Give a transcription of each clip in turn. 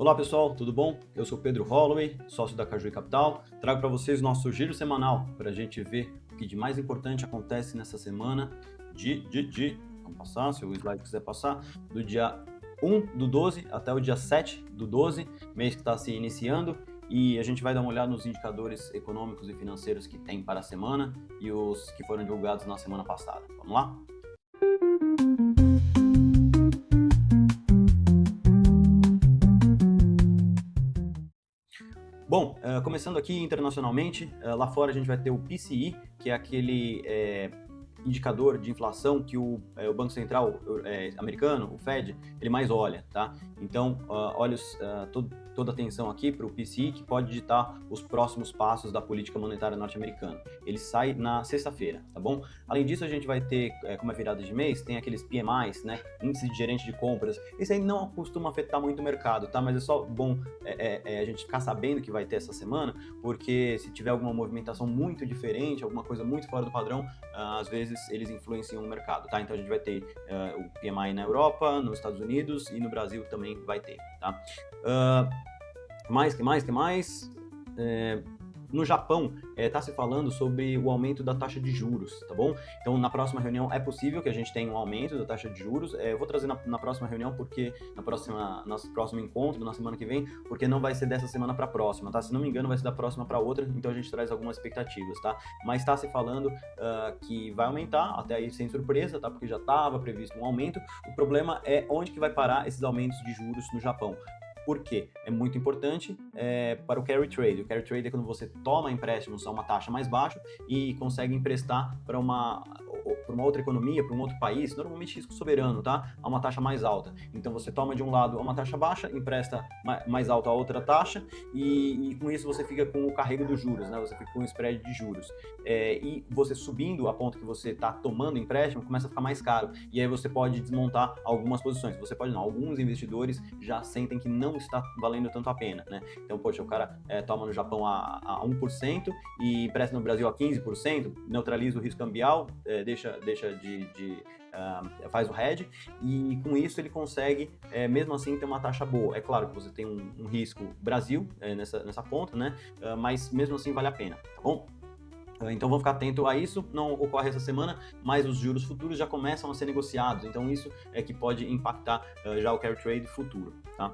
Olá pessoal, tudo bom? Eu sou Pedro Holloway, sócio da Caju Capital. Trago para vocês nosso giro semanal para a gente ver o que de mais importante acontece nessa semana vamos passar, se o slide quiser passar, do dia 1 do 12 até o dia 7 do 12, mês que está se iniciando, e a gente vai dar uma olhada nos indicadores econômicos e financeiros que tem para a semana e os que foram divulgados na semana passada. Vamos lá? Bom, começando aqui internacionalmente, lá fora a gente vai ter o PCI, que é aquele indicador de inflação que o Banco Central americano, o Fed, ele mais olha, tá? Então, toda atenção aqui para o PCI, que pode ditar os próximos passos da política monetária norte-americana. Ele sai na sexta-feira, tá bom? Além disso, a gente vai ter, como é virada de mês, tem aqueles PMIs, né? Índice de gerente de compras. Esse aí não costuma afetar muito o mercado, tá? Mas é só bom a gente ficar sabendo que vai ter essa semana, porque se tiver alguma movimentação muito diferente, alguma coisa muito fora do padrão, às vezes eles influenciam o mercado, tá? Então a gente vai ter o PMI na Europa, nos Estados Unidos e no Brasil também vai ter, tá? Que mais? No Japão, está se falando sobre o aumento da taxa de juros, tá bom? Então, na próxima reunião é possível que a gente tenha um aumento da taxa de juros. Eu vou trazer na próxima reunião, porque nosso próximo encontro, na semana que vem, porque não vai ser dessa semana para a próxima, tá? Se não me engano, vai ser da próxima para outra, então a gente traz algumas expectativas, tá? Mas está se falando que vai aumentar, até aí sem surpresa, tá? Porque já estava previsto um aumento. O problema é onde que vai parar esses aumentos de juros no Japão. Por quê? É muito importante para o carry trade. O carry trade é quando você toma empréstimos a uma taxa mais baixa e consegue emprestar para uma outra economia, para um outro país, normalmente risco soberano, tá? A uma taxa mais alta. Então você toma de um lado a uma taxa baixa, empresta mais alta a outra taxa e com isso você fica com o carrego dos juros, né? Você fica com o spread de juros. E você subindo a ponto que você está tomando empréstimo, começa a ficar mais caro. E aí você pode desmontar algumas posições. Você pode não. Alguns investidores já sentem que não está valendo tanto a pena, né? Então, poxa, o cara toma no Japão a 1% e empresta no Brasil a 15%, neutraliza o risco cambial, faz o hedge, e com isso ele consegue, mesmo assim, ter uma taxa boa. É claro que você tem um risco Brasil nessa ponta, né? Mas mesmo assim vale a pena, tá bom? Então vamos ficar atento a isso, não ocorre essa semana, mas os juros futuros já começam a ser negociados, então isso é que pode impactar já o carry trade futuro, tá?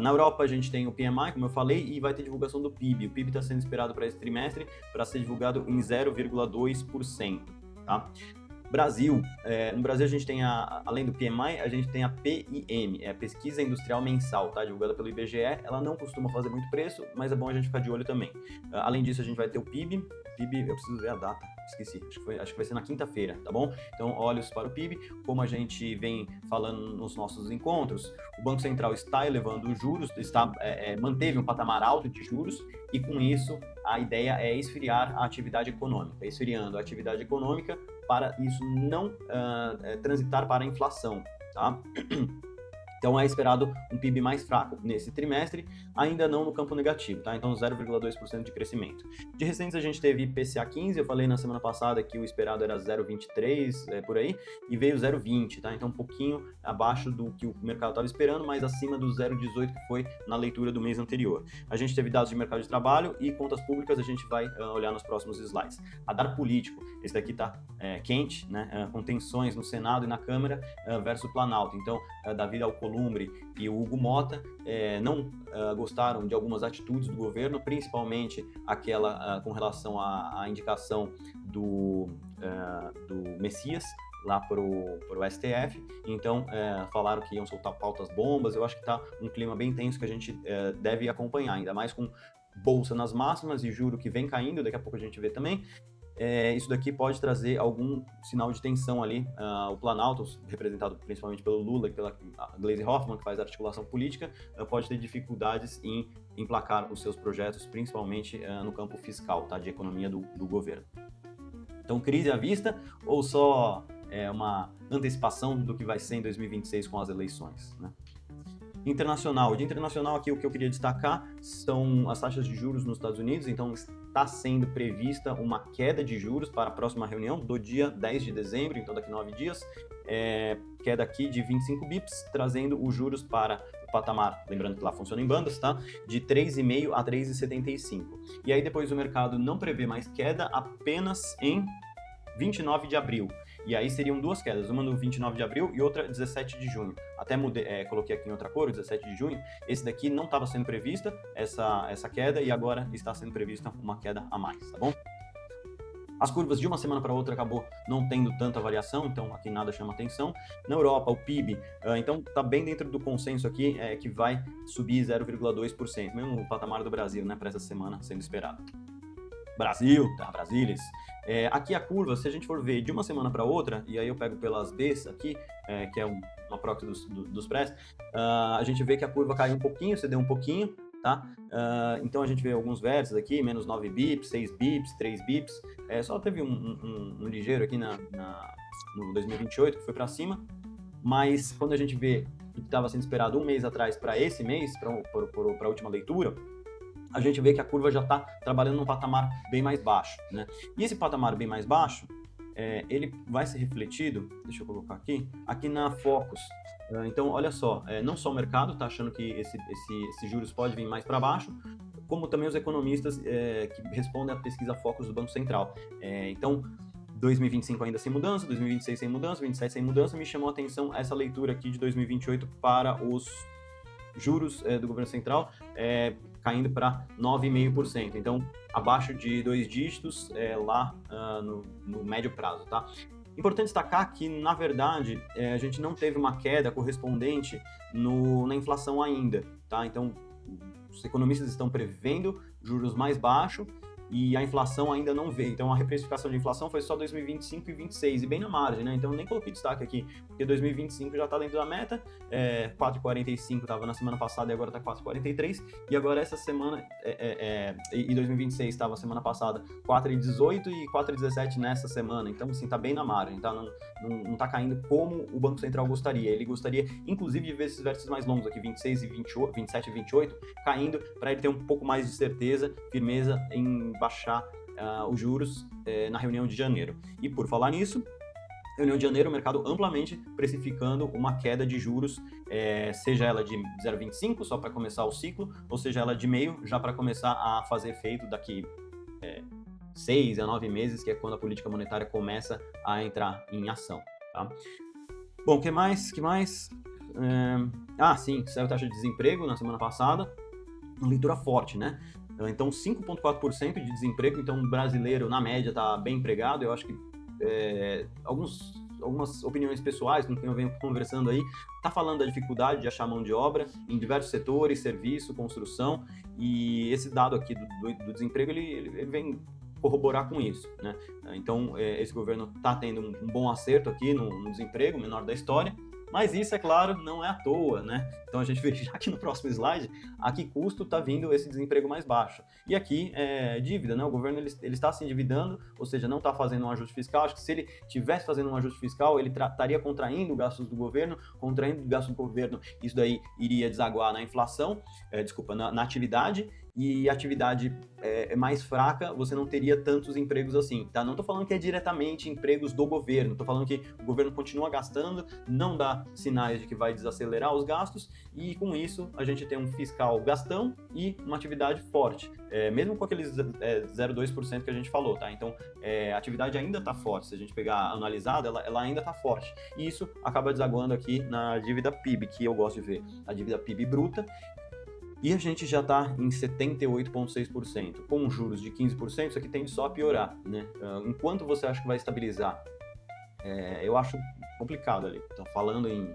Na Europa a gente tem o PMI, como eu falei, e vai ter divulgação do PIB. O PIB está sendo esperado para esse trimestre para ser divulgado em 0,2%, tá? Brasil, no Brasil a gente tem, além do PMI, a gente tem a PIM, a Pesquisa Industrial Mensal, tá? Divulgada pelo IBGE. Ela não costuma fazer muito preço, mas é bom a gente ficar de olho também. Além disso, a gente vai ter o PIB. PIB, eu preciso ver a data, esqueci, acho que vai ser na quinta-feira, tá bom? Então, olhos para o PIB. Como a gente vem falando nos nossos encontros, o Banco Central está elevando os juros, manteve um patamar alto de juros, e com isso a ideia é esfriar a atividade econômica, esfriando a atividade econômica para isso não transitar para a inflação, tá? Então é esperado um PIB mais fraco nesse trimestre, ainda não no campo negativo, tá? Então 0,2% de crescimento. De recentes a gente teve IPCA 15, eu falei na semana passada que o esperado era 0,23, por aí, e veio 0,20, tá? Então um pouquinho abaixo do que o mercado estava esperando, mas acima do 0,18 que foi na leitura do mês anterior. A gente teve dados de mercado de trabalho e contas públicas, a gente vai olhar nos próximos slides. Radar político, esse daqui tá quente, né? Com tensões no Senado e na Câmara versus Planalto. Então, Davi Alcolumbre e o Hugo Mota não gostaram de algumas atitudes do governo, principalmente aquela com relação à indicação do Messias lá para o STF. Então falaram que iam soltar pautas bombas. Eu acho que está um clima bem tenso que a gente deve acompanhar, ainda mais com bolsa nas máximas e juro que vem caindo, daqui a pouco a gente vê também. Isso daqui pode trazer algum sinal de tensão ali. O Planalto, representado principalmente pelo Lula e pela Gleisi Hoffmann, que faz a articulação política, pode ter dificuldades em emplacar os seus projetos, principalmente no campo fiscal, tá, de economia do governo. Então, crise à vista ou só uma antecipação do que vai ser em 2026 com as eleições, né? internacional. De internacional aqui, o que eu queria destacar são as taxas de juros nos Estados Unidos. Então, está sendo prevista uma queda de juros para a próxima reunião do dia 10 de dezembro, então daqui 9 dias, queda aqui de 25 bips, trazendo os juros para o patamar, lembrando que lá funciona em bandas, tá? De 3,5 a 3,75. E aí depois o mercado não prevê mais queda apenas em 29 de abril. E aí seriam duas quedas, uma no 29 de abril e outra 17 de junho. Até coloquei aqui em outra cor, 17 de junho. Esse daqui não estava sendo prevista, essa queda, e agora está sendo prevista uma queda a mais, tá bom? As curvas de uma semana para outra acabou não tendo tanta variação, então aqui nada chama atenção. Na Europa, o PIB, então está bem dentro do consenso aqui, que vai subir 0,2%, mesmo o patamar do Brasil, né, para essa semana sendo esperado. Brasil, tá, Brasílias. Aqui a curva, se a gente for ver de uma semana para outra, e aí eu pego pelas Bs aqui, que é uma proxy dos press, a gente vê que a curva caiu um pouquinho, cedeu um pouquinho, tá? Então a gente vê alguns vértices aqui, menos 9 bips, 6 bips, 3 bips, só teve um ligeiro aqui no 2028 que foi para cima, mas quando a gente vê o que estava sendo esperado um mês atrás para esse mês, para a última leitura, a gente vê que a curva já está trabalhando num patamar bem mais baixo, né? E esse patamar bem mais baixo, ele vai ser refletido, deixa eu colocar aqui na Focus. Então, olha só, não só o mercado está achando que esses juros pode vir mais para baixo, como também os economistas que respondem à pesquisa Focus do Banco Central. Então, 2025 ainda sem mudança, 2026 sem mudança, 2027 sem mudança, me chamou a atenção essa leitura aqui de 2028 para os juros do governo central, caindo para 9,5%. Então, abaixo de 2 dígitos lá no médio prazo, tá? Importante destacar que, na verdade, a gente não teve uma queda correspondente na inflação ainda, tá? Então, os economistas estão prevendo juros mais baixos e a inflação ainda não veio. Então, a reprecificação de inflação foi só 2025 e 2026, e bem na margem, né? Então, nem coloquei destaque aqui, porque 2025 já está dentro da meta, 4,45 estava na semana passada e agora está 4,43, e agora essa semana, e 2026 estava semana passada 4,18 e 4,17 nessa semana. Então, assim, está bem na margem, tá? Não está caindo como o Banco Central gostaria. Ele gostaria, inclusive, de ver esses vértices mais longos aqui, 26 e 28, 27 e 28, caindo, para ele ter um pouco mais de certeza, firmeza em baixar os juros na reunião de janeiro. E por falar nisso, reunião de janeiro, o mercado amplamente precificando uma queda de juros, seja ela de 0,25 só para começar o ciclo, ou seja ela de meio já para começar a fazer efeito daqui 6 a 9 meses, que é quando a política monetária começa a entrar em ação. Tá? Bom, o que mais? Sim, saiu a taxa de desemprego na semana passada, uma leitura forte, né? Então, 5,4% de desemprego, então o brasileiro, na média, está bem empregado. Eu acho que algumas opiniões pessoais, com quem eu venho conversando aí, está falando da dificuldade de achar mão de obra em diversos setores, serviço, construção, e esse dado aqui do desemprego, ele vem corroborar com isso, né? Então, esse governo está tendo um bom acerto aqui no desemprego, o menor da história, mas isso, é claro, não é à toa, né? Então a gente vê já aqui no próximo slide, a que custo está vindo esse desemprego mais baixo. E aqui dívida, né? O governo ele está se endividando, ou seja, não está fazendo um ajuste fiscal. Acho que se ele tivesse fazendo um ajuste fiscal, ele estaria contraindo gastos do governo, isso daí iria desaguar na inflação, na atividade, e atividade mais fraca, você não teria tantos empregos assim, tá? Não estou falando que é diretamente empregos do governo, estou falando que o governo continua gastando, não dá sinais de que vai desacelerar os gastos, e com isso a gente tem um fiscal gastão e uma atividade forte, mesmo com aqueles 0,2% que a gente falou, tá? Então, a atividade ainda está forte, se a gente pegar analisada, ela ainda está forte, e isso acaba desaguando aqui na dívida PIB, que eu gosto de ver, a dívida PIB bruta. E a gente já está em 78,6%. Com juros de 15%, isso aqui tende só a piorar, né? Enquanto você acha que vai estabilizar, eu acho complicado ali. Estou falando em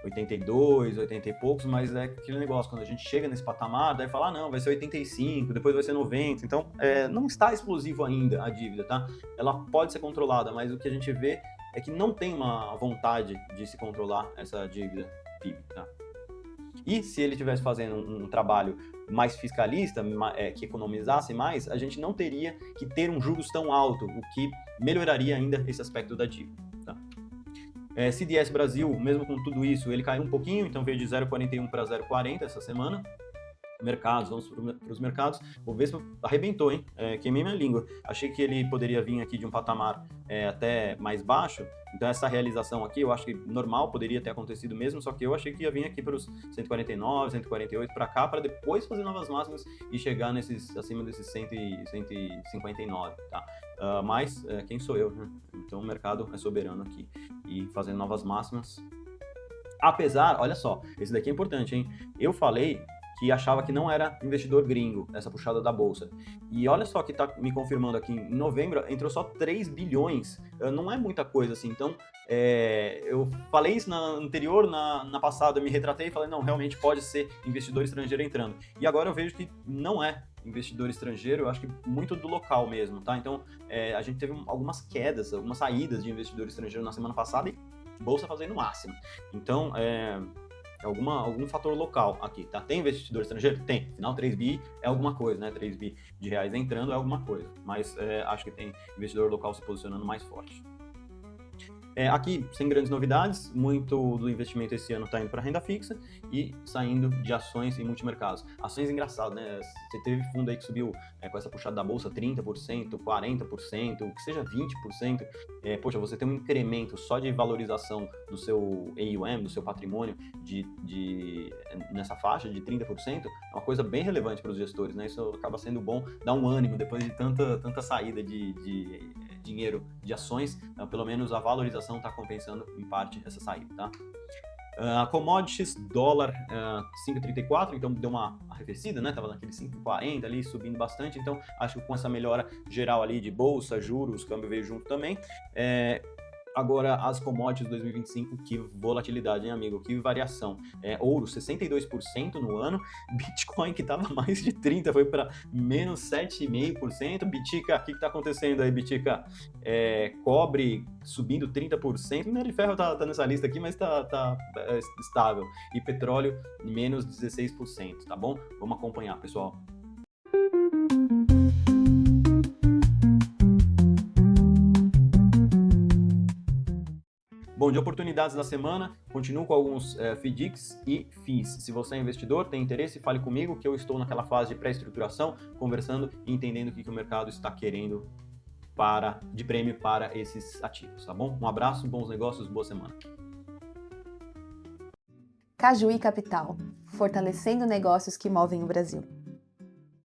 82, 80 e poucos, mas é aquele negócio, quando a gente chega nesse patamar, daí fala, não, vai ser 85, depois vai ser 90. Então, não está explosivo ainda a dívida, tá? Ela pode ser controlada, mas o que a gente vê é que não tem uma vontade de se controlar essa dívida PIB, tá? E se ele estivesse fazendo um trabalho mais fiscalista, que economizasse mais, a gente não teria que ter um juros tão alto, o que melhoraria ainda esse aspecto da dívida. Tá? CDS Brasil, mesmo com tudo isso, ele caiu um pouquinho, então veio de 0,41 para 0,40 essa semana. Mercados, vamos para os mercados. O Vespa arrebentou, hein? Queimei minha língua. Achei que ele poderia vir aqui de um patamar até mais baixo. Então essa realização aqui, eu acho que normal, poderia ter acontecido mesmo, só que eu achei que ia vir aqui para os 149, 148 para cá, para depois fazer novas máximas e chegar acima desses 100, 159, tá? Mas quem sou eu, né? Então o mercado é soberano aqui. E fazendo novas máximas. Apesar, olha só, esse daqui é importante, hein? Eu falei que achava que não era investidor gringo, essa puxada da bolsa. E olha só que tá me confirmando aqui, em novembro entrou só 3 bilhões, não é muita coisa assim, então eu falei isso na anterior, na passada eu me retratei e falei, não, realmente pode ser investidor estrangeiro entrando. E agora eu vejo que não é investidor estrangeiro, eu acho que muito do local mesmo, tá? Então a gente teve algumas quedas, algumas saídas de investidor estrangeiro na semana passada e bolsa fazendo máximo. Então, algum fator local aqui, tá? Tem investidor estrangeiro? Tem. Afinal, 3 bi é alguma coisa, né? 3 bi de reais entrando é alguma coisa. Mas acho que tem investidor local se posicionando mais forte. Aqui, sem grandes novidades, muito do investimento esse ano está indo para renda fixa e saindo de ações em multimercados. Ações engraçadas, né? Você teve fundo aí que subiu com essa puxada da bolsa 30%, 40%, que seja 20%. Poxa, você tem um incremento só de valorização do seu AUM, do seu patrimônio, nessa faixa de 30%, é uma coisa bem relevante para os gestores, né? Isso acaba sendo bom, dá um ânimo depois de tanta saída de dinheiro de ações, pelo menos a valorização está compensando em parte essa saída, tá? Commodities, dólar 5,34, então deu uma arrefecida, né? Tava naquele 5,40 ali, subindo bastante, então acho que com essa melhora geral ali de bolsa, juros, câmbio veio junto também. Agora, as commodities 2025, que volatilidade, hein, amigo? Que variação. Ouro, 62% no ano. Bitcoin, que estava mais de 30%, foi para menos 7,5%. Bitica, o que está acontecendo aí, Bitica? Cobre subindo 30%. Minério de ferro tá nessa lista aqui, mas tá estável. E petróleo, menos 16%, tá bom? Vamos acompanhar, pessoal. Bom, de oportunidades da semana, continuo com alguns FDICs e FIIs. Se você é investidor, tem interesse, fale comigo, que eu estou naquela fase de pré-estruturação, conversando e entendendo o que o mercado está querendo de prêmio para esses ativos, tá bom? Um abraço, bons negócios, boa semana. Cajuí Capital, fortalecendo negócios que movem o Brasil.